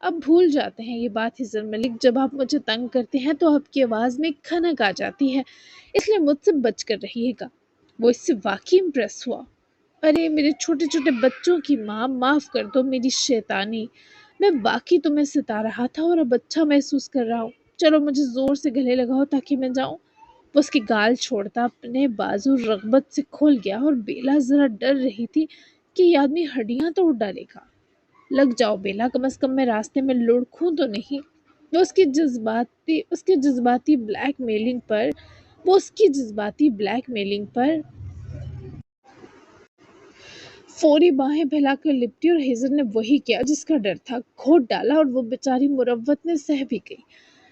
اب بھول جاتے ہیں یہ بات ہزر ملک، جب آپ مجھے تنگ کرتے ہیں تو آپ کی آواز میں ایک کھنک آ جاتی ہے، اس لیے مجھ سے بچ کر رہیے گا۔ وہ اس سے واقعی امپریس ہوا۔ ارے میرے چھوٹے چھوٹے بچوں کی ماں، معاف کر دو میری شیطانی، میں واقعی تمہیں ستا رہا تھا اور اب اچھا محسوس کر رہا ہوں، چلو مجھے زور سے گلے لگاؤ تاکہ میں جاؤں۔ وہ اس کی گال چھوڑتا اپنے بازو رغبت سے کھول گیا اور بیلا ذرا ڈر رہی تھی کہ یہ آدمی ہڈیاں توڑ ڈالے گا۔ لگ جاؤ بیلا، کم از کم میں راستے میں لڑکھوں تو نہیں۔ وہ اس کے جذباتی بلیک میلنگ پر فوری باہیں پھیلا کر لپٹی اور ہیزر نے وہی کیا جس کا ڈر تھا، گھونٹ ڈالا اور وہ بیچاری مروت نے سہ بھی گئی۔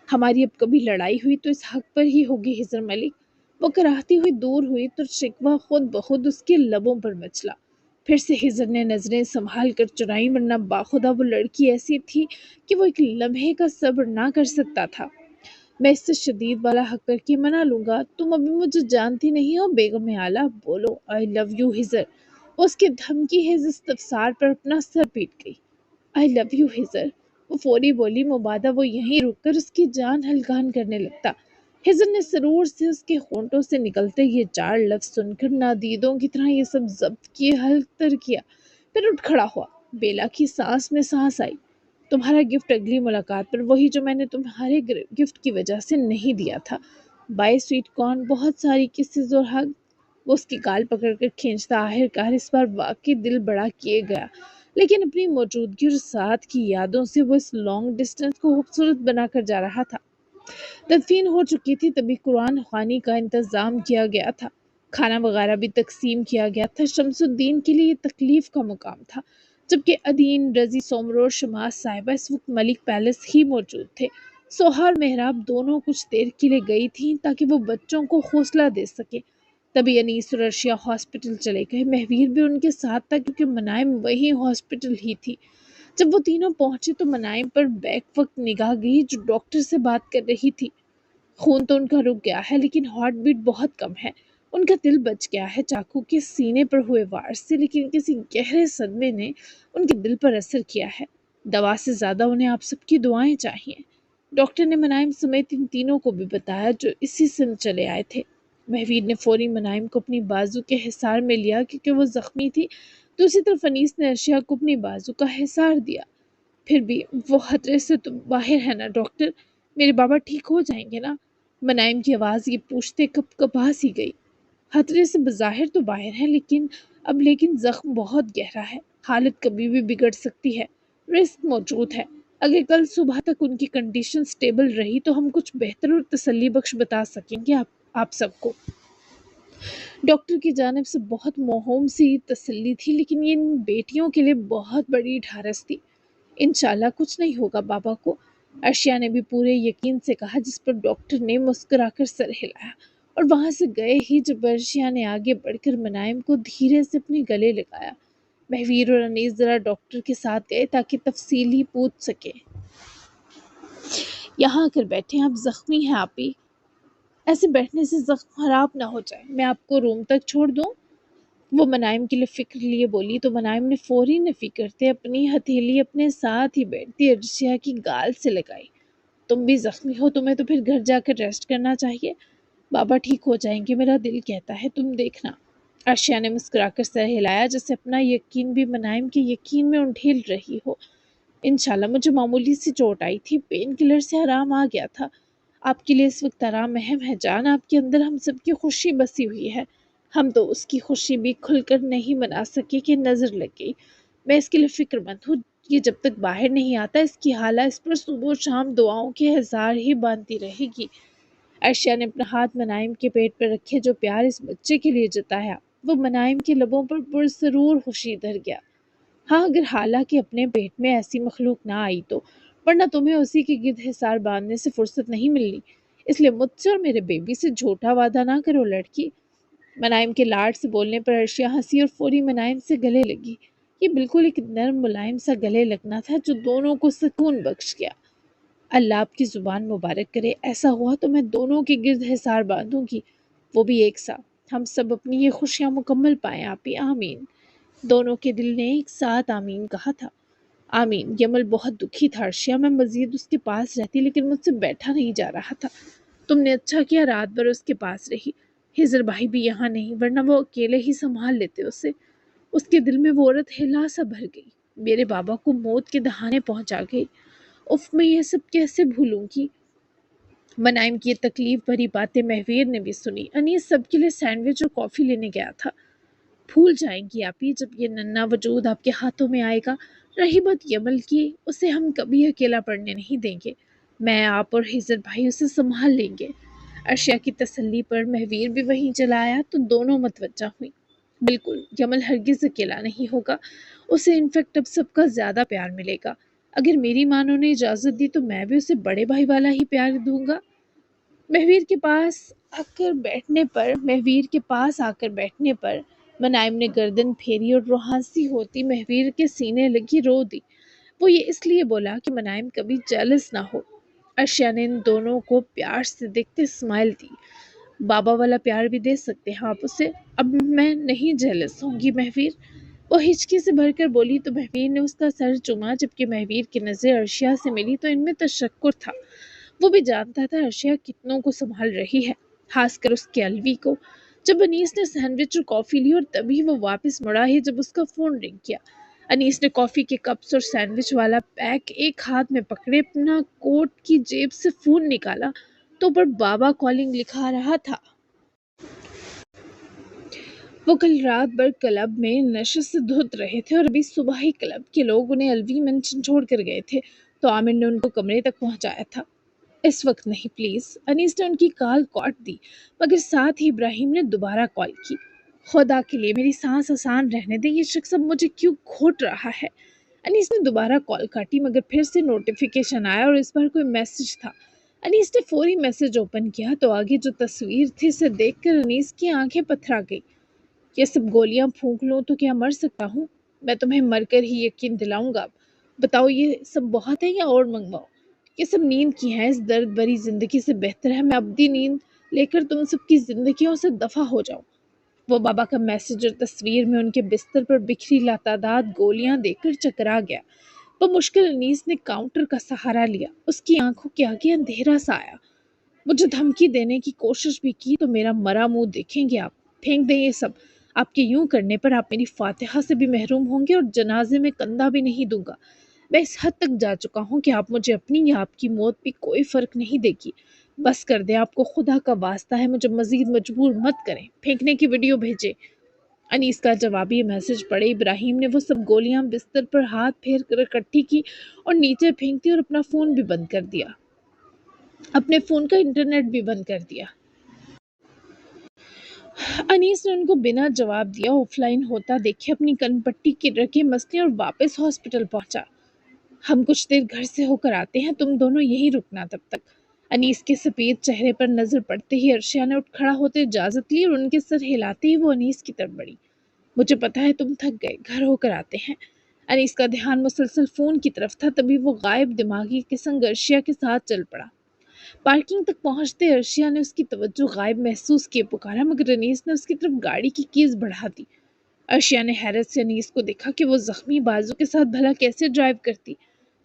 ہماری اب کبھی لڑائی ہوئی تو اس حق پر ہی ہوگی ہزر ملک۔ وہ کراہتی ہوئی دور ہوئی تو شکوہ خود بخود اس کے لبوں پر مچلا۔ پھر سے ہزر نے نظریں سنبھال کر چرائیں، ورنہ باخدا وہ لڑکی ایسی تھی کہ وہ ایک لمحے کا صبر نہ کر سکتا تھا۔ میں اس سے شدید والا حق کر کے منا لوں گا، تم ابھی مجھے جانتی نہیں ہو بیگم اعلیٰ، بولو آئی لو یو ہزر۔ اس کے دھمکی ہیز استفسار پر اپنا سر پیٹ گئی۔ آئی لو یو ہزر، وہ فوری بولی، مبادا وہ یہیں رک کر اس کی جان ہلکان کرنے لگتا۔ ہزر نے سرور سے اس کے ہونٹوں سے نکلتے یہ 4 لفظ سن کر نادیدوں کی طرح یہ سب ضبط کیے حل تر کیا، پھر اٹھ کھڑا ہوا۔ بیلا کی سانس میں سانس آئی۔ تمہارا گفٹ اگلی ملاقات پر، وہی جو میں نے تمہارے گفٹ کی وجہ سے نہیں دیا تھا، بائی سویٹ کارن، بہت ساری کسز اور حگ۔ وہ اس کی گال پکڑ کر کھینچتا، آخرکار اس بار واقعی دل بڑا کیے گیا، لیکن اپنی موجودگی اور ساتھ کی یادوں سے وہ اس لانگ ڈسٹنس کو خوبصورت بنا کر جا رہا تھا۔ تدفین ہو چکی تھی، تبھی قرآن خوانی کا انتظام کیا گیا تھا، کھانا وغیرہ بھی تقسیم کیا گیا تھا۔ شمس الدین کے لیے یہ تکلیف کا مقام تھا، جبکہ ادین، رضی سومر اور شماس صاحبہ اس وقت ملک پیلس ہی موجود تھے۔ سوہا اور محراب دونوں کچھ دیر کے لیے گئی تھیں تاکہ وہ بچوں کو حوصلہ دے سکے۔ تبھی انیس اور ارشیا ہاسپٹل چلے گئے، مہویر بھی ان کے ساتھ تھا کیونکہ منائم وہی ہاسپٹل ہی تھی۔ جب وہ تینوں پہنچے تو منائم پر بیک وقت نگاہ گئی جو ڈاکٹر سے بات کر رہی تھی۔ خون تو ان کا رک گیا ہے لیکن ہارٹ بیٹ بہت کم ہے، ان کا دل بچ گیا ہے چاقو کے سینے پر ہوئے وار سے، لیکن کسی گہرے صدمے نے ان کے دل پر اثر کیا ہے۔ دوا سے زیادہ انہیں آپ سب کی دعائیں چاہیے۔ ڈاکٹر نے منائم سمیت ان تینوں کو بھی بتایا جو اسی سے چلے آئے تھے۔ مہویر نے فوری منائم کو اپنی بازو کے حصار میں لیا کیونکہ وہ زخمی تھی، دوسری طرف انیس نے ارشیا کو اپنی بازو کا حصار دیا۔ پھر بھی وہ خطرے سے تو باہر ہے نا ڈاکٹر، میرے بابا ٹھیک ہو جائیں گے نا؟ منائم کی آواز یہ پوچھتے کپ کپا سی گئی۔ خطرے سے بظاہر تو باہر ہے، لیکن زخم بہت گہرا ہے، حالت کبھی بھی بگڑ سکتی ہے، رسک موجود ہے۔ اگر کل صبح تک ان کی کنڈیشن سٹیبل رہی تو ہم کچھ بہتر اور تسلی بخش بتا سکیں گے آپ سب کو۔ ڈاکٹر کی جانب سے بہت موہوم سی تسلی تھی، لیکن یہ ان بیٹیوں کے لیے بہت بڑی ڈھارس تھی۔ انشاءاللہ کچھ نہیں ہوگا بابا کو، ارشیا نے بھی پورے یقین سے کہا، جس پر ڈاکٹر نے مسکرا کر سر ہلایا، اور وہاں سے گئے ہی جب ارشیا نے آگے بڑھ کر منائم کو دھیرے سے اپنے گلے لگایا۔ مہویر اور انیس ذرا ڈاکٹر کے ساتھ گئے تاکہ تفصیلی پوچھ سکے۔ یہاں آ کر بیٹھیں، آپ زخمی ہیں آپی، ایسے بیٹھنے سے زخم خراب نہ ہو جائے، میں آپ کو روم تک چھوڑ دوں؟ وہ منائم کے لیے فکر لیے بولی تو منائم نے فوری نفی کرتے اپنی ہتھیلی اپنے ساتھ ہی بیٹھتی ارشیا کی گال سے لگائی۔ تم بھی زخمی ہو، تمہیں تو پھر گھر جا کر ریسٹ کرنا چاہیے، بابا ٹھیک ہو جائیں گے، میرا دل کہتا ہے، تم دیکھنا۔ ارشیا نے مسکرا کر سر ہلایا، جیسے اپنا یقین بھی منائم کے یقین میں انڈھیل رہی ہو۔ انشاءاللہ، مجھے معمولی سی چوٹ آئی تھی، پین کلر سے آرام آ گیا تھا۔ آپ کے لیے اس وقت آرام اہم ہے جان، آپ کے اندر ہم سب کی خوشی بسی ہوئی ہے، ہم تو اس کی خوشی بھی کھل کر نہیں منا سکے کہ نظر لگ گئی۔ میں اس کے لیے فکر مند ہوں، یہ جب تک باہر نہیں آتا اس کی حالہ اس پر صبح و شام دعاؤں کے ہزار ہی باندھتی رہے گی۔ ارشیا نے اپنا ہاتھ منائم کے پیٹ پر رکھے، جو پیار اس بچے کے لیے جتایا وہ منائم کے لبوں پر پرسرور خوشی دھر گیا۔ ہاں، اگر حالہ کے اپنے پیٹ میں ایسی مخلوق نہ آئی تو، ورنہ تمہیں اسی کے گرد حصار باندھنے سے فرصت نہیں ملنی، اس لیے مجھ سے اور میرے بیبی سے جھوٹا وعدہ نہ کرو لڑکی۔ منائم کے لاڈ سے بولنے پر ارشیا ہنسی اور فوری منائم سے گلے لگی۔ یہ بالکل ایک نرم ملائم سا گلے لگنا تھا جو دونوں کو سکون بخش گیا۔ اللہ آپ کی زبان مبارک کرے، ایسا ہوا تو میں دونوں کے گرد حصار باندھوں گی، وہ بھی ایک ساتھ، ہم سب اپنی یہ خوشیاں مکمل پائیں آپی، آمین۔ دونوں کے دل نے ایک ساتھ آمین کہا تھا۔ آمین۔ یمل بہت دکھی تھا ارشیا، میں مزید اس کے پاس رہتی لیکن مجھ سے بیٹھا نہیں جا رہا تھا۔ تم نے اچھا کیا رات بھر اس کے پاس رہی۔ ہزر بھائی بھی یہاں نہیں، ورنہ وہ اکیلے ہی سنبھال لیتے اسے۔ اس کے دل میں وہ عورت ہلا سا بھر گئی، میرے بابا کو موت کے دہانے پہنچا گئی۔ اف، میں یہ سب کیسے بھولوں گی؟ منائم کی یہ تکلیف بھری باتیں مہویر نے بھی سنی۔ انیس سب کے لیے سینڈوچ اور کافی لینے گیا تھا۔ بھول جائیں گی آپ ہی جب یہ ننھا وجود آپ کے ہاتھوں میں آئے گا۔ رہی بات یمل کی، اسے ہم کبھی اکیلا پڑنے نہیں دیں گے۔ میں، آپ اور ہزر بھائی اسے سنبھال لیں گے۔ ارشیا کی تسلی پر مہویر بھی وہیں چلا آیا تو دونوں متوجہ ہوئی۔ بالکل، یمل ہرگز اکیلا نہیں ہوگا، اسے انفیکٹ اب سب کا زیادہ پیار ملے گا۔ اگر میری مانوں نے اجازت دی تو میں بھی اسے بڑے بھائی والا ہی پیار دوں گا۔ مہویر کے پاس آ کر بیٹھنے پر منائم نے گردن پھیری اور روحانسی ہوتی مہویر کے سینے لگی رو دی۔ وہ یہ اس لیے بولا کہ منائم کبھی جیلس نہ ہو۔ ارشیا نے ان دونوں کو پیار سے دیکھتے اسمائل دی۔ بابا والا پیار بھی دے سکتے ہیں آپ اسے۔ اب میں نہیں جیلس ہوں گی مہویر، وہ ہچکی سے بھر کر بولی تو مہویر نے اس کا سر چوما۔ جبکہ مہویر کی نظر ارشیا سے ملی تو ان میں تشکر تھا۔ وہ بھی جانتا تھا ارشیا کتنوں کو سنبھال رہی ہے، خاص کر اس کے الوی کو۔ جب انیس نے سینڈوچ اور کافی لی اور تبھی وہ واپس مڑا ہی جب اس کا فون رنگ کیا۔ انیس نے کافی کے کپس اور سینڈوچ والا پیک ایک ہاتھ میں پکڑے اپنا کوٹ کی جیب سے فون نکالا تو اوپر بابا کالنگ لکھا رہا تھا۔ وہ کل رات بھر کلب میں نشے سے دھت رہے تھے اور ابھی صبح ہی کلب کے لوگ انہیں الوی مینشن چھوڑ کر گئے تھے تو عامر نے ان کو کمرے تک پہنچایا تھا۔ اس وقت نہیں پلیز، انیس نے ان کی کال کاٹ دی، مگر ساتھ ہی ابراہیم نے دوبارہ کال کی۔ خدا کے لیے میری سانس آسان رہنے دے، یہ شخص اب مجھے کیوں گھوٹ رہا ہے؟ انیس نے دوبارہ کال کاٹی مگر پھر سے نوٹیفیکیشن آیا اور اس بار کوئی میسج تھا۔ انیس نے فوری میسج اوپن کیا تو آگے جو تصویر تھی اسے دیکھ کر انیس کی آنکھیں پتھرا گئی۔ یہ سب گولیاں پھونک لوں تو کیا مر سکتا ہوں؟ میں تمہیں مر کر ہی یقین دلاؤں گا۔ بتاؤ یہ سب بہت ہے یا اور منگواؤ؟ یہ سب نیند کی ہیں، اس درد بھری زندگی سے بہتر ہے میں ابدی نیند لے کر تم سب کی زندگیوں سے دفع ہو جاؤں۔ وہ بابا کا میسج اور تصویر میں ان کے بستر پر بکھری لاتعداد گولیاں دیکھ کر چکرا گیا۔ بمشکل انیس نے کاؤنٹر کا سہارا لیا، اس کی آنکھوں کے آگے اندھیرا سا آیا۔ مجھے دھمکی دینے کی کوشش بھی کی تو میرا مرا منہ دیکھیں گے آپ۔ پھینک دیں یہ سب، آپ کے یوں کرنے پر آپ میری فاتحہ سے بھی محروم ہوں گے اور جنازے میں کندھا بھی نہیں دوں گا۔ میں اس حد تک جا چکا ہوں کہ آپ مجھے اپنی یا آپ کی موت بھی کوئی فرق نہیں دے گی۔ بس کر دیں، آپ کو خدا کا واسطہ ہے مجھے مزید مجبور مت کریں، پھینکنے کی ویڈیو بھیجیں۔ انیس کا جوابی میسج پڑھے ابراہیم نے وہ سب گولیاں بستر پر ہاتھ پھیر کر اکٹھی کی اور نیچے پھینکتی اور اپنا فون بھی بند کر دیا، اپنے فون کا انٹرنیٹ بھی بند کر دیا۔ انیس نے ان کو بنا جواب دیا آف لائن ہوتا دیکھے اپنی کن پٹی کی رگیں مسلیں اور واپس ہاسپٹل پہنچا۔ ہم کچھ دیر گھر سے ہو کر آتے ہیں، تم دونوں یہی رکنا تب تک۔ انیس کے سفید چہرے پر نظر پڑتے ہی ارشیا نے اٹھ کھڑا ہوتے اجازت لی اور ان کے سر ہلاتے ہی وہ انیس کی طرف بڑھی۔ مجھے پتا ہے تم تھک گئے، گھر ہو کر آتے ہیں۔ انیس کا دھیان مسلسل فون کی طرف تھا تبھی وہ غائب دماغی کے سنگ ارشیا کے ساتھ چل پڑا۔ پارکنگ تک پہنچتے ارشیا نے اس کی توجہ غائب محسوس کیے پکارا مگر انیس نے اس کی طرف گاڑی کی کیز بڑھا دی۔ ارشیا نے حیرت سے انیس کو دیکھا کہ وہ زخمی بازو کے ساتھ بھلا کیسے ڈرائیو کرتی،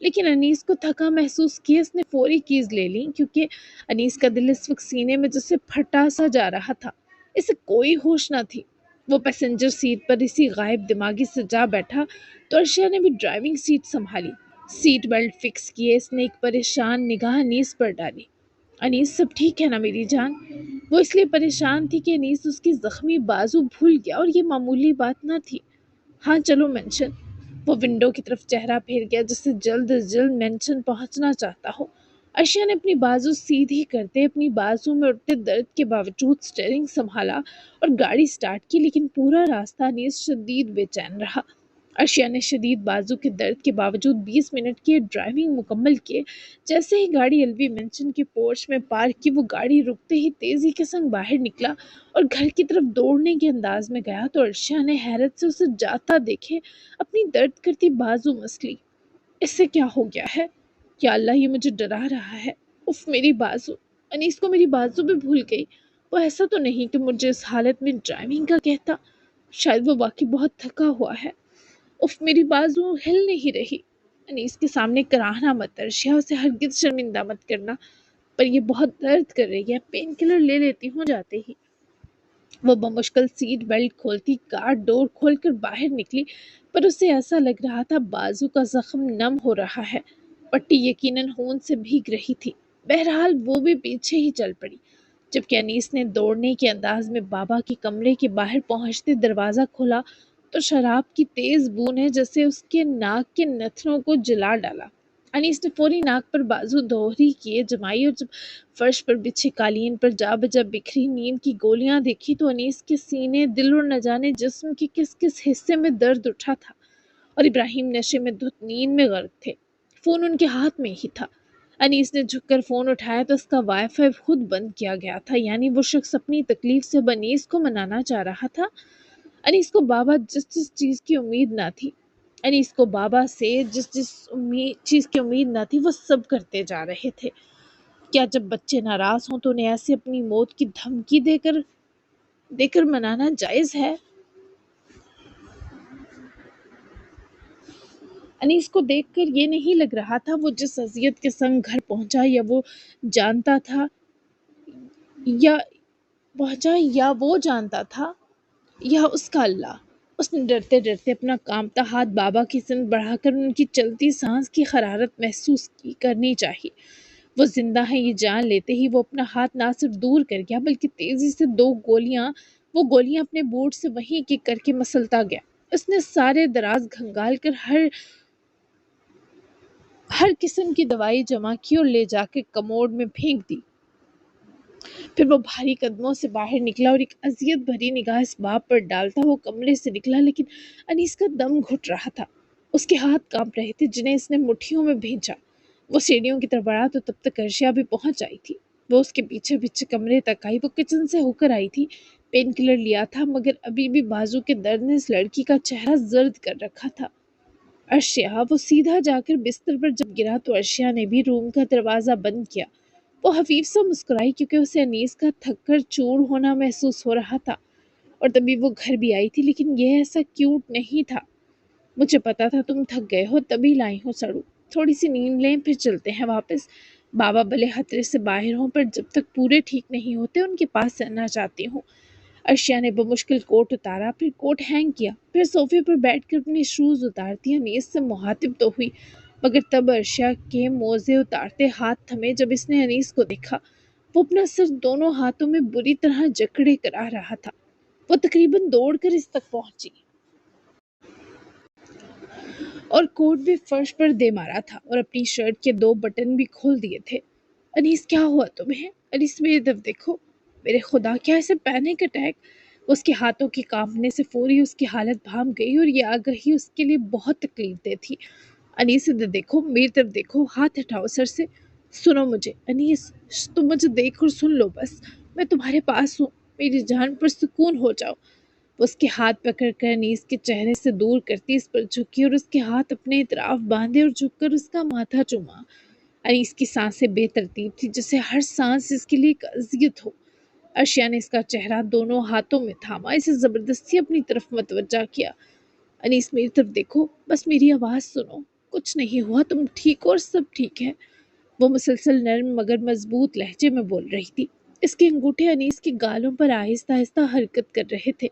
لیکن انیس کو تھکا محسوس کیا اس نے فوری کیز لے لی کیونکہ انیس کا دل اس وقت سینے میں جسے پھٹا سا جا رہا تھا، اسے کوئی ہوش نہ تھی۔ وہ پیسنجر سیٹ پر اسی غائب دماغی سے جا بیٹھا تو ارشیا نے بھی ڈرائیونگ سیٹ سنبھالی، سیٹ بیلٹ فکس کیے، اس نے ایک پریشان نگاہ انیس پر ڈالی۔ انیس سب ٹھیک ہے نا میری جان؟ وہ اس لیے پریشان تھی کہ انیس اس کی زخمی بازو بھول گیا اور یہ معمولی بات نہ تھی۔ ہاں چلو مینشن۔ وہ ونڈو کی طرف چہرہ پھیر گیا جسے جلد از جلد مینشن پہنچنا چاہتا ہو۔ ارشیا نے اپنی بازو سیدھی کرتے اپنی بازو میں اٹھتے درد کے باوجود سٹیئرنگ سنبھالا اور گاڑی سٹارٹ کی، لیکن پورا راستہ انیس شدید بے چین رہا۔ ارشیا نے شدید بازو کے درد کے باوجود 20 منٹ کی ڈرائیونگ مکمل کیے۔ جیسے ہی گاڑی ایلوی مینشن کے پورچ میں پارک کی، وہ گاڑی رکتے ہی تیزی کے سنگ باہر نکلا اور گھر کی طرف دوڑنے کے انداز میں گیا تو ارشیا نے حیرت سے اسے جاتا دیکھے اپنی درد کرتی بازو مسلی۔ اس سے کیا ہو گیا ہے؟ یا اللہ، یہ مجھے ڈرا رہا ہے۔ اف، میری بازو! انیس کو میری بازو بھی بھول گئی۔ وہ ایسا تو نہیں کہ مجھے اس حالت میں ڈرائیونگ کا کہتا، شاید وہ واقعی بہت تھکا ہوا ہے۔ اف، میری بازو ہل نہیں رہی۔ انیس کے سامنے کراہنا مت، ارشیا اسے ہرگز شرمندہ مت کرنا، پر یہ بہت درد کر رہی ہے، پین کلر لے لیتی ہوں۔ جاتے ہی وہ بمشکل سیٹ بیلٹ کھولتی کار ڈور کھول کر باہر نکلی، پر اسے ایسا لگ رہا تھا بازو کا زخم نم ہو رہا ہے، پٹی یقیناً خون سے بھیگ رہی تھی۔ بہرحال وہ بھی پیچھے ہی چل پڑی، جبکہ انیس نے دوڑنے کے انداز میں بابا کے کمرے کے باہر پہنچتے دروازہ کھولا تو شراب کی تیز بو نے جیسے اس کے ناک کے نتھنوں کو جلا ڈالا۔ انیس نے فوری ناک پر بازو دوہری کیے جمائی، اور جب فرش پر بچھے قالین پر جا بجا بکھری نیند کی گولیاں دیکھی تو انیس کے سینے، دل اور نہ جانے جسم کے کس کس حصے میں درد اٹھا تھا، اور ابراہیم نشے میں دھت نیند میں غرق تھے۔ فون ان کے ہاتھ میں ہی تھا۔ انیس نے جھک کر فون اٹھایا تو اس کا وائی فائی خود بند کیا گیا تھا، یعنی وہ شخص اپنی تکلیف سے اب انیس کو منانا چاہ رہا تھا۔ انیس کو بابا جس جس چیز کی امید نہ تھی، انیس کو بابا سے جس جس چیز کی امید نہ تھی، وہ سب کرتے جا رہے تھے۔ کیا جب بچے ناراض ہوں تو انہیں ایسے اپنی موت کی دھمکی دے کر منانا جائز ہے؟ انیس کو دیکھ کر یہ نہیں لگ رہا تھا وہ جس اذیت کے سنگ گھر پہنچا یا وہ جانتا تھا یا اس کا اللہ۔ اس نے ڈرتے ڈرتے اپنا کانپتا ہاتھ بابا کی سمت بڑھا کر ان کی چلتی سانس کی حرارت محسوس کرنی چاہی۔ وہ زندہ ہیں یہ جان لیتے ہی وہ اپنا ہاتھ نہ صرف دور کر گیا بلکہ تیزی سے وہ گولیاں اپنے بوٹ سے وہیں کی کر کے مسلتا گیا۔ اس نے سارے دراز گھنگال کر ہر قسم کی دوائی جمع کی اور لے جا کے کموڈ میں پھینک دی۔ پھر وہ بھاری قدموں سے باہر نکلا اور ایک اذیت بھری نگاہ اس باپ پر ڈالتا وہ کمرے سے نکلا، لیکن انیس کا دم گھٹ رہا تھا، اس کے ہاتھ کانپ رہے تھے جنہیں اس نے مٹھیوں میں بھینچا۔ وہ سیڑھیوں کی طرف بڑھا تو تب تک ارشیا بھی پہنچ آئی تھی۔ وہ اس کے پیچھے پیچھے کمرے تک آئی۔ وہ کچن سے ہو کر آئی تھی، پین کلر لیا تھا، مگر ابھی بھی بازو کے درد نے اس لڑکی کا چہرہ زرد کر رکھا تھا۔ ارشیا، وہ سیدھا جا کر بستر پر جب گرا تو ارشیا نے بھی روم کا دروازہ بند کیا۔ وہ خفیف سا مسکرائی کیونکہ اسے انیس کا تھک کر چور ہونا محسوس ہو رہا تھا، اور تبھی وہ گھر بھی آئی تھی، لیکن یہ ایسا کیوٹ نہیں تھا۔ مجھے پتا تھا تم تھک گئے ہو، تبھی لائی ہوں سڑو، تھوڑی سی نیند لیں پھر چلتے ہیں واپس۔ بابا بھلے خطرے سے باہر ہوں، پر جب تک پورے ٹھیک نہیں ہوتے ان کے پاس رہنا چاہتی ہوں۔ ارشیا نے بمشکل کوٹ اتارا، پھر کوٹ ہینگ کیا، پھر صوفے پر بیٹھ کر اپنے شوز اتارتی انیس سے مخاطب تو ہوئی، مگر تب ارشیا کے موزے اتارتے ہاتھ تھمے جب اس نے انیس کو دیکھا۔ وہ اپنا سر دونوں ہاتھوں میں بری طرح جکڑے کر آ رہا تھا۔ وہ تقریباً دوڑ کر اس تک پہنچی اور کوٹ بھی فرش پر دے مارا تھا اور اپنی شرٹ کے 2 بٹن بھی کھول دیے تھے۔ انیس، کیا ہوا تمہیں؟ انیس، میری طرف دیکھو۔ میرے خدا، کیا اسے پینک اٹیک؟ اس کے ہاتھوں کے کانپنے سے فوری اس کی حالت بھانپ گئی اور یہ آگہی اس کے لیے بہت تکلیف دہ تھی۔ انیس، ادھر دیکھو، میری طرف دیکھو، ہاتھ ہٹاؤ سر سے۔ سنو مجھے انیس، تم مجھے دیکھ کر سن لو بس، میں تمہارے پاس ہوں، میری جان پر سکون ہو جاؤ۔ وہ اس کے ہاتھ پکڑ کر انیس کے چہرے سے دور کرتی اس پر جھکی اور اس کے ہاتھ اپنے اطراف باندھے اور جھک کر اس کا ماتھا چوما۔ انیس کی سانسیں بے ترتیب تھی، جیسے ہر سانس اس کے لیے ایک اذیت ہو۔ ارشیا نے اس کا چہرہ دونوں ہاتھوں میں تھاما، اسے زبردستی اپنی طرف متوجہ کیا۔ انیس، میری طرف دیکھو، بس میری آواز سنو، کچھ نہیں ہوا، تم ٹھیک ہو اور سب ٹھیک ہے۔ وہ مسلسل نرم مگر مضبوط لہجے میں بول رہی تھی۔ اس کے انگوٹھے انیس کے گالوں پر آہستہ آہستہ حرکت کر رہے تھے،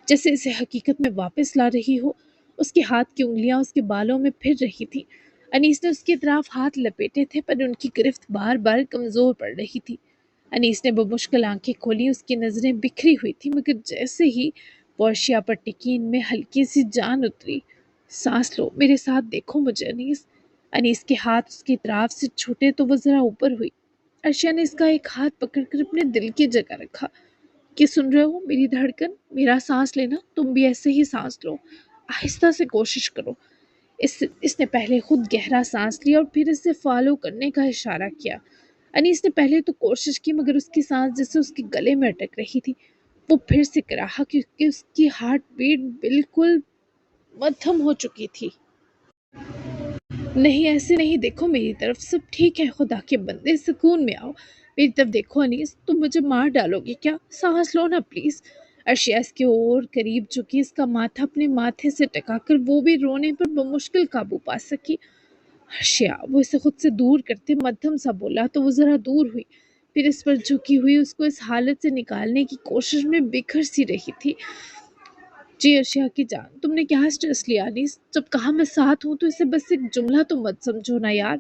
جیسے اسے حقیقت میں واپس لا رہی ہو۔ اس کے ہاتھ کی انگلیاں اس کے بالوں میں پھر رہی تھی۔ انیس نے اس کی اطراف ہاتھ لپیٹے تھے، پر ان کی گرفت بار بار کمزور پڑ رہی تھی۔ انیس نے بمشکل آنکھیں کھولی، اس کی نظریں بکھری ہوئی تھی، مگر جیسے ہی وہ ارشیا پر ٹکی ان میں ہلکی سی جان اتری۔ سانس لو، میرے ساتھ دیکھو مجھے انیس۔ انیس کے ہاتھ اس کی اطراف سے چھوٹے تو وہ ذرا اوپر ہوئی۔ ارشیا نے اس کا ایک ہاتھ پکڑ کر اپنے دل کی جگہ رکھا۔ کہ سن رہے ہو میری دھڑکن، میرا سانس لینا، تم بھی ایسے ہی سانس لو، آہستہ سے کوشش کرو۔ اس نے پہلے خود گہرا سانس لیا اور پھر اسے فالو کرنے کا اشارہ کیا۔ انیس نے پہلے تو کوشش کی، مگر اس کی سانس جیسے اس کے گلے میں اٹک رہی تھی۔ وہ پھر سے کراہا کیونکہ اس کی ہارٹ بیٹ بالکل مدھم ہو چکی تھی۔ نہیں، ایسے نہیں، دیکھو میری طرف، سب ٹھیک ہے، خدا کے بندے، سکون میں آؤ، میری طرف دیکھو انیس، تم مجھے مار ڈالو گے کیا؟ سانس لو نا پلیز۔ ارشیا اس کے اور قریب جھکی، اس کا ماتھا اپنے ماتھے سے ٹکا کر وہ بھی رونے پر بمشکل قابو پا سکی۔ ارشیا، وہ اسے خود سے دور کرتے مدھم سا بولا تو وہ ذرا دور ہوئی، پھر اس پر جھکی ہوئی اس کو اس حالت سے نکالنے کی کوشش میں بکھر سی رہی تھی۔ جی ارشیا کی جان، تم نے کیا اسٹریس لیا نیس؟ جب کہا میں ساتھ ہوں تو اسے بس ایک جملہ تو مت سمجھو نا یار،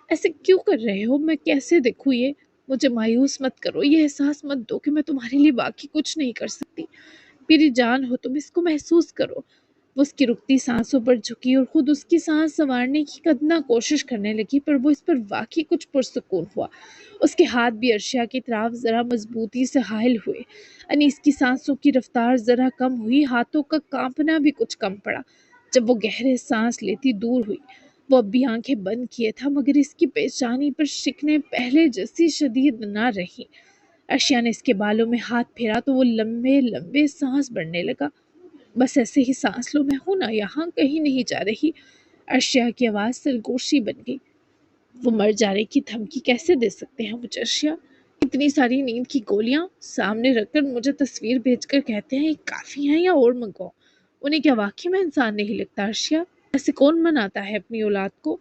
ایسے کیوں کر رہے ہو؟ میں کیسے دیکھوں یہ؟ مجھے مایوس مت کرو، یہ احساس مت دو کہ میں تمہارے لیے باقی کچھ نہیں کر سکتی۔ میری جان ہو تم، اس کو محسوس کرو۔ وہ اس کی رکتی سانسوں پر جھکی اور خود اس کی سانس سنوارنے کی قدنا کوشش کرنے لگی، پر وہ اس پر واقعی کچھ پرسکون ہوا۔ اس کے ہاتھ بھی ارشیا کی طرف ذرا مضبوطی سے حائل ہوئے۔ انیس کی سانسوں کی رفتار ذرا کم ہوئی، ہاتھوں کا کانپنا بھی کچھ کم پڑا۔ جب وہ گہرے سانس لیتی دور ہوئی، وہ اب بھی آنکھیں بند کیے تھا، مگر اس کی پیشانی پر شکنیں پہلے جیسی شدید نہ رہی۔ ارشیا نے اس کے بالوں میں ہاتھ پھیرا تو وہ لمبے لمبے سانس بھرنے لگا۔ بس ایسے ہی سانس لو، میں ہوں نا یہاں، کہیں نہیں جا رہی۔ ارشیا کی آواز سرگوشی بن گئی۔ وہ مر جانے کی دھمکی کیسے دے سکتے ہیں مجھے ارشیا؟ اتنی ساری نیند کی گولیاں سامنے رکھ کر مجھے تصویر بھیج کر کہتے ہیں یہ کافی ہیں یا اور منگواؤ؟ انہیں کیا واقعی میں انسان نہیں لگتا ارشیا؟ ایسے کون مناتا ہے اپنی اولاد کو؟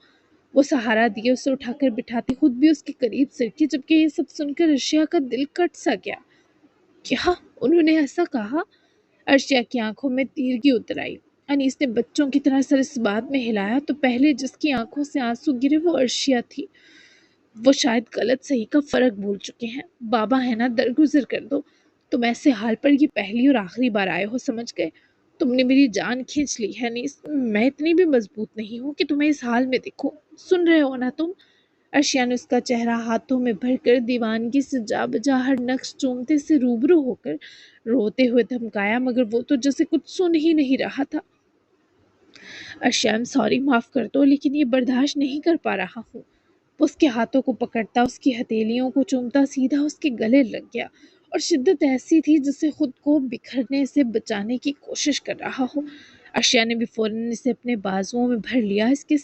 وہ سہارا دیے اسے اٹھا کر بٹھاتی خود بھی اس کے قریب سرکی، جبکہ یہ سب سن کر ارشیا کا دل کٹ سا گیا۔ کیا انہوں نے ایسا کہا؟ ارشیا کی آنکھوں میں تیرگی اتر آئی۔ انیس نے بچوں کی طرح سر اس بات میں ہلایا تو پہلے جس کی آنکھوں سے آنسو گرے وہ ارشیا تھی۔ وہ شاید غلط صحیح کا فرق بھول چکے ہیں۔ بابا ہے نا، درگزر کر دو۔ تم ایسے حال پر یہ پہلی اور آخری بار آئے ہو، سمجھ گئے؟ تم نے میری جان کھینچ لی ہے نیس، میں اتنی بھی مضبوط نہیں ہوں کہ تمہیں اس حال میں دیکھوں۔ سن رہے ہو نا تم؟ ارشیا نے اس کا چہرہ ہاتھوں میں بھر کر دیوانگی سے جا بجا ہر نقش چومتے سے روبرو ہو کر روتے ہوئے دھمکایا، مگر وہ تو جیسے کچھ سن ہی نہیں رہا تھا۔ ارشیا سوری، معاف کر دو، لیکن یہ برداشت نہیں کر پا رہا ہوں۔ وہ اس کے ہاتھوں کو پکڑتا، اس کی ہتھیلیوں کو چومتا سیدھا اس کے گلے لگ گیا، اور شدت ایسی تھی جسے خود کو بکھرنے سے بچانے کی کوشش کر رہا ہو۔ ارشیا نے بھی فوراً اسے اپنے بازوؤں میں بھر لیا، اس کے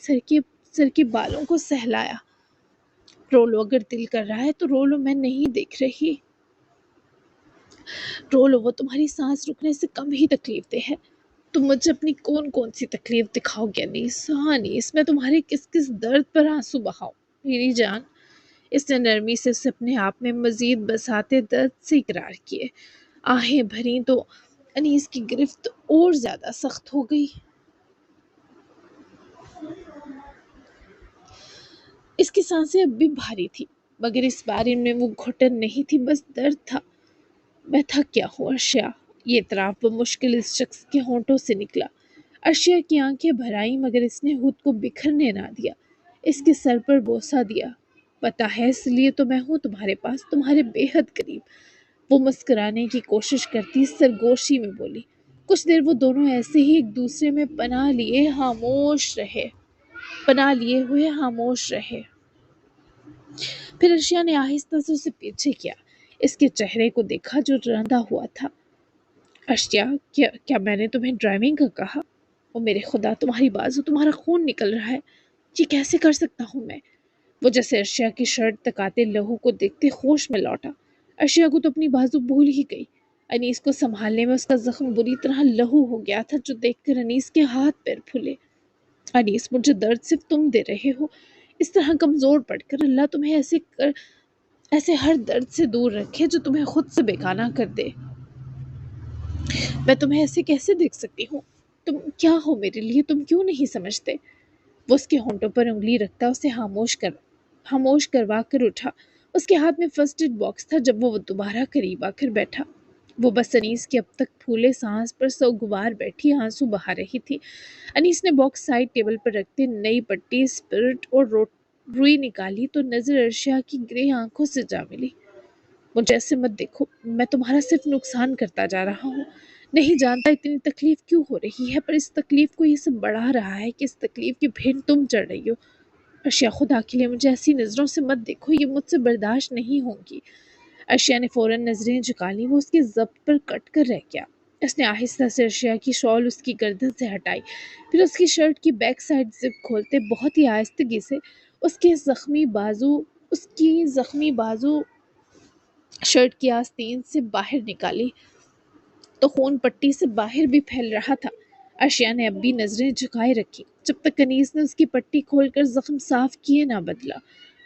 سر کے بالوں کو سہلایا۔ رو لو، اگر دل کر رہا ہے تو رو لو، میں نہیں دیکھ رہی۔ رو لو، وہ تمہاری سانس رکنے سے کم ہی تکلیف دہ ہے۔ تم مجھے اپنی کون کون سی تکلیف دکھاؤ گے انیس؟ ہاں انیس، میں تمہارے کس کس درد پر آنسو بہاؤں میری جان؟ اس نے نرمی سے اسے اپنے آپ میں مزید بساتے درد سے اقرار کیے۔ آہیں بھریں تو انیس کی گرفت اور زیادہ سخت ہو گئی۔ اس کی سانسیں اب بھی بھاری تھی، مگر اس بار ان میں وہ گھٹن نہیں تھی، بس درد تھا۔ میں تھک گیا ہوں ارشیا، یہ اعتراف بمشکل اس شخص کے ہونٹوں سے نکلا۔ ارشیا کی آنکھیں بھر آئیں، مگر اس نے خود کو بکھرنے نہ دیا۔ اس کے سر پر بوسہ دیا۔ پتہ ہے، اس لیے تو میں ہوں تمہارے پاس، تمہارے بے حد قریب۔ وہ مسکرانے کی کوشش کرتی سرگوشی میں بولی۔ کچھ دیر وہ دونوں ایسے ہی ایک دوسرے میں پناہ لیے ہوئے خاموش رہے۔ پھر ارشیا نے آہستہ سے اسے پیچھے کیا، اس کے چہرے کو دیکھا جو رندا ہوا تھا۔ ارشیا، کیا میں نے تمہیں ڈرائیونگ کا کہا؟ او میرے خدا، تمہاری بازو، تمہارا خون نکل رہا ہے، یہ کیسے کر سکتا ہوں میں؟ وہ جیسے ارشیا کی شرٹ تکاتے لہو کو دیکھتے ہوش میں لوٹا۔ ارشیا کو تو اپنی بازو بھول ہی گئی۔ انیس کو سنبھالنے میں اس کا زخم بری طرح لہو ہو گیا تھا، جو دیکھ کر انیس کے ہاتھ پیر پھولے۔ انیس، مجھے درد صرف تم دے رہے ہو، اس طرح کمزور پڑ کر۔ اللہ تمہیں ایسے ہر درد سے دور رکھے جو تمہیں خود سے بیگانہ کر دے۔ میں تمہیں ایسے کیسے دیکھ سکتی ہوں؟ تم کیا ہو میرے لیے، تم کیوں نہیں سمجھتے؟ وہ اس کے ہونٹوں پر انگلی رکھتا اسے خاموش کروا کر اٹھا۔ اس کے ہاتھ میں فرسٹ ایڈ باکس تھا۔ جب وہ دوبارہ قریب آ کر بیٹھا، وہ بس انیس کی اب تک پھولے سانس پر سوگوار بیٹھی آنسو بہا رہی تھی۔ انیس نے باکس سائڈ ٹیبل پر رکھتے نئی پٹی، اسپرٹ اور روئی نکالی تو نظر ارشیا کی گرے آنکھوں سے جا ملی۔ مجھے ایسے مت دیکھو، میں تمہارا صرف نقصان کرتا جا رہا ہوں۔ نہیں جانتا اتنی تکلیف کیوں ہو رہی ہے، پر اس تکلیف کو یہ سب بڑھا رہا ہے کہ اس تکلیف کی بھین تم چڑھ رہی ہو۔ ارشیا، خدا کے لیے مجھے ایسی نظروں سے مت دیکھو، یہ مجھ سے برداشت نہیں ہوں گی۔ ارشیا نے فوراً نظریں جھکا لیں، وہ اس کے ضبط پر کٹ کر رہ گیا۔ اس نے آہستہ سے ارشیا کی شال اس کی گردن سے ہٹائی، پھر اس کی شرٹ کی بیک سائڈ زپ کھولتے بہت ہی آہستگی سے اس کی زخمی بازو شرٹ کی آستین سے باہر نکالی تو خون پٹی سے باہر بھی پھیل رہا تھا۔ ارشیا نے اب بھی نظریں جھکائے رکھی جب تک انیس نے اس کی پٹی کھول کر زخم صاف کیے نہ بدلا۔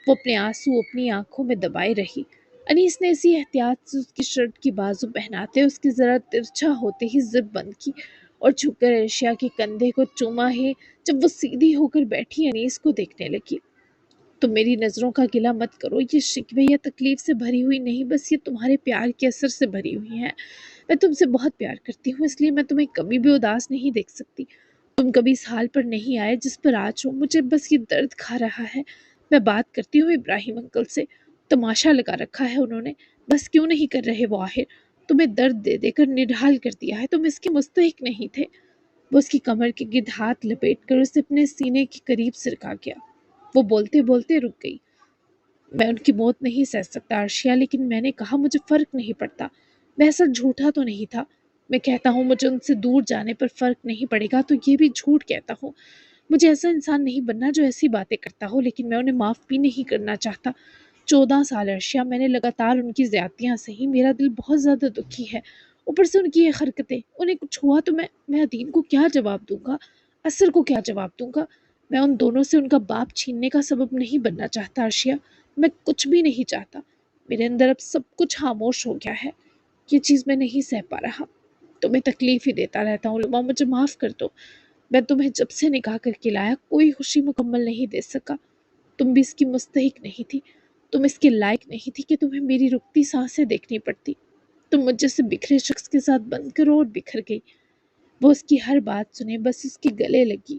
وہ اپنے آنسو اپنی آنکھوں میں دبائے رہی۔ انیس نے اسی احتیاط سے اس کی شرٹ کی بازو پہناتے اس کی ذرا ترچھا ہوتے ہی زپ بند کی اور جھک کر ارشیا کے کندھے کو چوما ہے۔ جب وہ سیدھی ہو کر بیٹھی انیس کو دیکھنے لگی۔ تم میری نظروں کا گلہ مت کرو، یہ شکوے یا تکلیف سے بھری ہوئی نہیں، بس یہ تمہارے پیار کے اثر سے بھری ہوئی ہیں۔ میں تم سے بہت پیار کرتی ہوں، اس لیے میں تمہیں کبھی بھی اداس نہیں دیکھ سکتی۔ تم کبھی اس حال پر نہیں آئے جس پر آج ہو، مجھے بس یہ درد کھا رہا ہے۔ میں بات کرتی ہوں ابراہیم انکل سے، تماشا لگا رکھا ہے انہوں نے، بس کیوں نہیں کر رہے وہ آخر؟ تمہیں درد دے دے کر نڈھال کر دیا ہے، تم اس کے مستحق نہیں تھے۔ وہ اس کی کمر کے گرد ہاتھ لپیٹ کر اسے اپنے سینے کے قریب سرکا گیا۔ وہ بولتے بولتے رک گئی۔ میں ان کی موت نہیں سہ سکتا ارشیا، لیکن میں نے کہا مجھے فرق نہیں پڑتا۔ میں ایسا جھوٹا تو نہیں تھا۔ میں کہتا ہوں مجھے ان سے دور جانے پر فرق نہیں پڑے گا تو یہ بھی جھوٹ کہتا ہوں۔ مجھے ایسا انسان نہیں بننا جو ایسی باتیں کرتا ہو، لیکن میں انہیں معاف بھی نہیں کرنا چاہتا۔ 14 سال ارشیا میں نے لگاتار ان کی زیادتیاں سہی، میرا دل بہت زیادہ دکھی ہے۔ اوپر سے ان کی یہ حرکتیں، انہیں کچھ ہوا تو میں عدیم کو کیا جواب دوں گا، اثر کو کیا جواب دوں گا؟ میں ان دونوں سے ان کا باپ چھیننے کا سبب نہیں بننا چاہتا ارشیا، میں کچھ بھی نہیں چاہتا۔ میرے اندر اب سب کچھ خاموش ہو گیا ہے، یہ چیز میں نہیں سہ پا رہا۔ تمہیں تکلیف ہی دیتا رہتا ہوں لما، مجھے معاف کر دو۔ میں تمہیں جب سے نکاح کر کے لایا کوئی خوشی مکمل نہیں دے سکا۔ تم بھی اس کی مستحق نہیں تھی، تم اس کے لائق نہیں تھی کہ تمہیں میری رکتی سانسیں دیکھنی پڑتی۔ تم مجھ جیسے بکھرے شخص کے ساتھ بند کرو اور بکھر گئی۔ وہ اس کی ہر بات سنے، بس اس کے گلے لگی،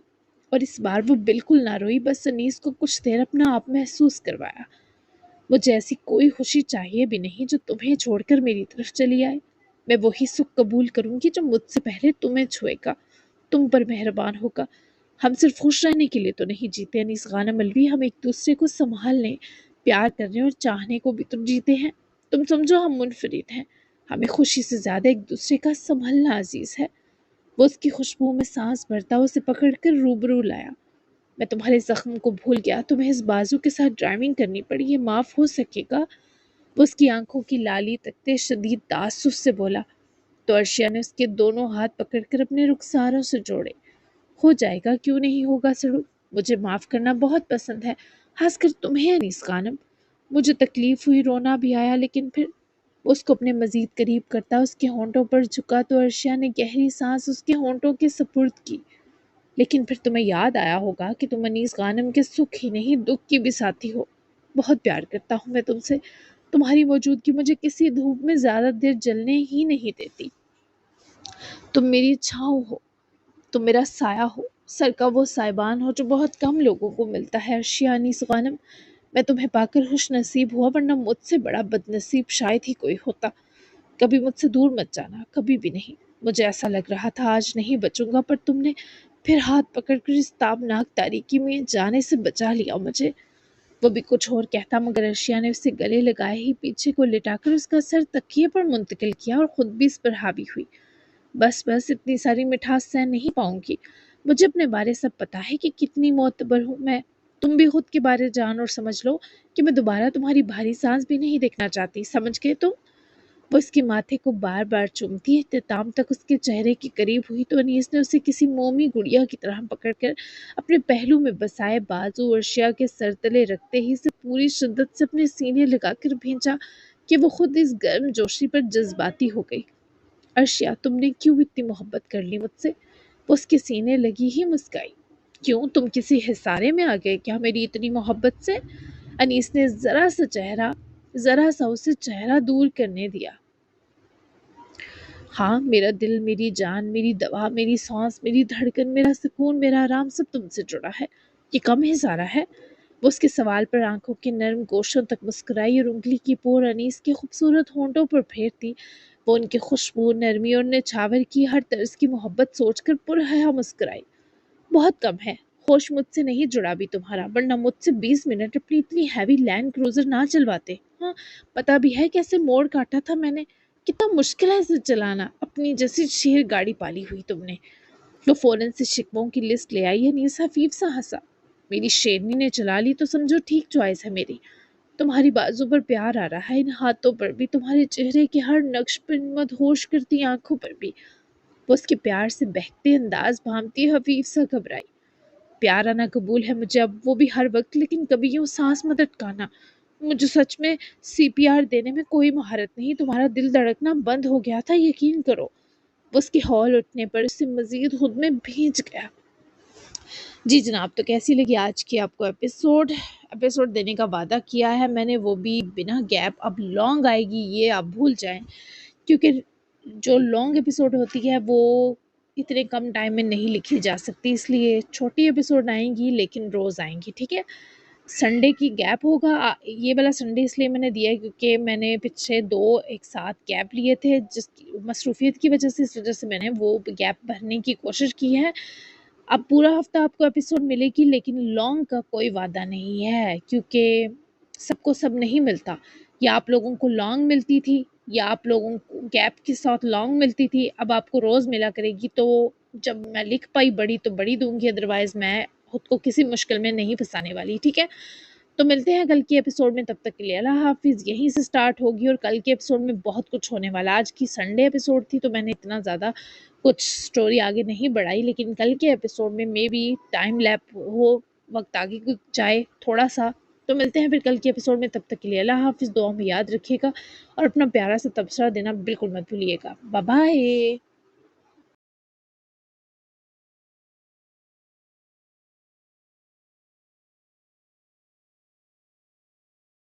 اور اس بار وہ بالکل نہ روئی، بس انیس کو کچھ دیر اپنا آپ محسوس کروایا۔ مجھے ایسی کوئی خوشی چاہیے بھی نہیں جو تمہیں چھوڑ کر میری طرف چلی آئے۔ میں وہی سکھ قبول کروں گی جو مجھ سے پہلے تمہیں چھوئے گا، تم پر مہربان ہوگا۔ ہم صرف خوش رہنے کے لیے تو نہیں جیتے انیس خانم الوی، ہم ایک دوسرے کو سنبھالنے، پیار کرنے اور چاہنے کو بھی تو جیتے ہیں۔ تم سمجھو ہم منفرد ہیں، ہمیں خوشی سے زیادہ ایک دوسرے کا سنبھلنا عزیز ہے۔ وہ اس کی خوشبو میں سانس بھرتا اسے پکڑ کر روبرو لایا۔ میں تمہارے زخم کو بھول گیا، تمہیں اس بازو کے ساتھ ڈرائیونگ کرنی پڑی، یہ معاف ہو سکے گا؟ وہ اس کی آنکھوں کی لالی تکتے شدید تعصب سے بولا، تو ارشیا نے اس کے دونوں ہاتھ پکڑ کر اپنے رخساروں سے جوڑے۔ ہو جائے گا، کیوں نہیں ہوگا سڑو، مجھے معاف کرنا بہت پسند ہے، خاص کر تمہیں انیس خانم۔ مجھے تکلیف ہوئی، رونا بھی آیا، لیکن پھر وہ اس کو اپنے مزید قریب کرتا اس کے ہونٹوں پر جھکا تو ارشیا نے گہری سانس اس کے ہونٹوں کے سپرد کی۔ لیکن پھر تمہیں یاد آیا ہوگا کہ تم انیس خانم کے سکھ ہی نہیں دکھ کی بھی ساتھی ہو۔ بہت پیار کرتا ہوں میں تم سے، تمہاری موجودگی مجھے کسی دھوپ میں زیادہ دیر جلنے ہی نہیں دیتی۔ تم میری چھاؤں ہو، تم میرا سایہ ہو، سر کا وہ سائبان ہو جو بہت کم لوگوں کو ملتا ہے ارشیا انیس خانم۔ میں تمہیں پا کر خوش نصیب ہوا، ورنہ مجھ سے بڑا بد نصیب شاید ہی کوئی ہوتا۔ کبھی مجھ سے دور مت جانا، کبھی بھی نہیں۔ مجھے ایسا لگ رہا تھا آج نہیں بچوں گا، پر تم نے پھر ہاتھ پکڑ کر اس تابناک تاریکی میں جانے سے بچا لیا مجھے۔ وہ بھی کچھ اور کہتا، مگر ارشیا نے اسے گلے لگائے ہی پیچھے کو لٹا کر اس کا سر تکیے پر منتقل کیا اور خود بھی اس پر حاوی ہوئی۔ بس بس، اتنی ساری مٹھاس سہ نہیں پاؤں گی۔ مجھے اپنے بارے سب پتا ہے کہ کتنی معتبر ہوں میں۔ تم بھی خود کے بارے جان اور سمجھ لو کہ میں دوبارہ تمہاری بھاری سانس بھی نہیں دیکھنا چاہتی، سمجھ گئے تم؟ وہ اس کے ماتھے کو بار بار چومتی اختتام تک اس کے چہرے کے قریب ہوئی تو انیس نے اسے کسی مومی گڑیا کی طرح پکڑ کر اپنے پہلو میں بسائے بازو ارشیا کے سر تلے رکھتے ہی اسے پوری شدت سے اپنے سینے لگا کر بھینچا کہ وہ خود اس گرم جوشی پر جذباتی ہو گئی۔ ارشیا، تم نے کیوں اتنی محبت کر لی مجھ سے؟ وہ اس کے سینے لگی ہی مسکائی۔ کیوں، تم کسی حصارے میں آ گئے کیا میری اتنی محبت سے؟ انیس نے ذرا سا اسے چہرہ دور کرنے دیا۔ ہاں، میرا دل، میری جان، میری دوا، میری سانس، میری دھڑکن، میرا سکون، میرا آرام سب تم سے جڑا ہے۔ یہ کم ہزارہ ہے؟ وہ اس کے سوال پر آنکھوں کے نرم گوشوں تک مسکرائی اور انگلی کی پور انیس کے خوبصورت ہونٹوں پر پھیرتی وہ ان کے خوشبو، نرمی اور نچھاور کی ہر طرز کی محبت سوچ کر پرحیا مسکرائی۔ بہت کم ہے، ہوش مجھ سے نہیں جڑا بھی تمہارا، ورنہ مجھ سے 20 منٹ اپنی اتنی ہیوی لینڈ کروزر نہ چلواتے۔ ہاں، پتا بھی ہے کیسے موڑ کاٹا تھا میں نے، کتنا مشکل ہے اسے چلانا، اپنی جیسی شیر گاڑی پالی ہوئی تم نے۔ وہ فوراً سے شکووں کی لسٹ لے آئی۔ انیس حفیف سا ہنسا، میری شیرنی نے چلا لی تو سمجھو ٹھیک چوائس ہے میری۔ تمہاری بازو پر پیار آ رہا ہے، ان ہاتھوں پر بھی، تمہارے چہرے کے ہر نقش پر، ان مدہوش کرتی آنکھوں پر بھی۔ وہ اس کے پیار سے بہکتے انداز بھانپتی حفیظ سا گھبرائی۔ پیار آنا قبول ہے مجھے اب، وہ بھی ہر وقت، لیکن کبھی یوں سانس مت اٹکانا۔ مجھے سچ میں CPR دینے میں کوئی مہارت نہیں، تمہارا دل دھڑکنا بند ہو گیا تھا، یقین کرو۔ وہ اس کے ہال اٹھنے پر اس سے مزید خود میں بھیج گیا۔ جی جناب، تو کیسی لگی آج کی آپ کو ایپیسوڈ دینے کا وعدہ کیا ہے میں نے، وہ بھی بنا گیپ۔ اب لانگ آئے گی یہ آپ بھول جائیں، کیونکہ جو لانگ ایپیسوڈ ہوتی ہے وہ اتنے کم ٹائم میں نہیں لکھی جا سکتی، اس لیے چھوٹی ایپیسوڈ آئیں گی لیکن روز آئیں گی، ٹھیک ہے۔ سنڈے کی گیپ ہوگا، یہ والا سنڈے اس لیے میں نے دیا ہے کیونکہ میں نے پیچھے 2 ایک ساتھ گیپ لیے تھے، جس کی مصروفیت کی وجہ سے، اس وجہ سے میں نے وہ گیپ بھرنے کی کوشش کی ہے۔ اب پورا ہفتہ آپ کو ایپیسوڈ ملے گی، لیکن لانگ کا کوئی وعدہ نہیں ہے، کیونکہ سب کو سب نہیں ملتا۔ یا آپ لوگوں کو لانگ ملتی تھی، یا آپ لوگوں کو گیپ کے ساتھ لانگ ملتی تھی، اب آپ کو روز ملا کرے گی، تو جب میں لکھ پائی بڑی تو بڑی دوں گی، ادروائز میں خود کو کسی مشکل میں نہیں پھنسانے والی، ٹھیک ہے۔ تو ملتے ہیں کل کے ایپیسوڈ میں، تب تک کے لیے اللہ حافظ۔ یہیں سے سٹارٹ ہوگی، اور کل کے ایپیسوڈ میں بہت کچھ ہونے والا۔ آج کی سنڈے ایپیسوڈ تھی تو میں نے اتنا زیادہ کچھ سٹوری آگے نہیں بڑھائی، لیکن کل کے ایپیسوڈ میں بی ٹائم لیپ ہو، وقت آگے جائے تھوڑا سا۔ تو ملتے ہیں پھر کل کے ایپیسوڈ میں، تب تک کے لیے اللہ حافظ۔ دعا میں یاد رکھیے گا اور اپنا پیارا سا تبصرہ دینا بالکل مت بھولیے گا۔ Bye bye.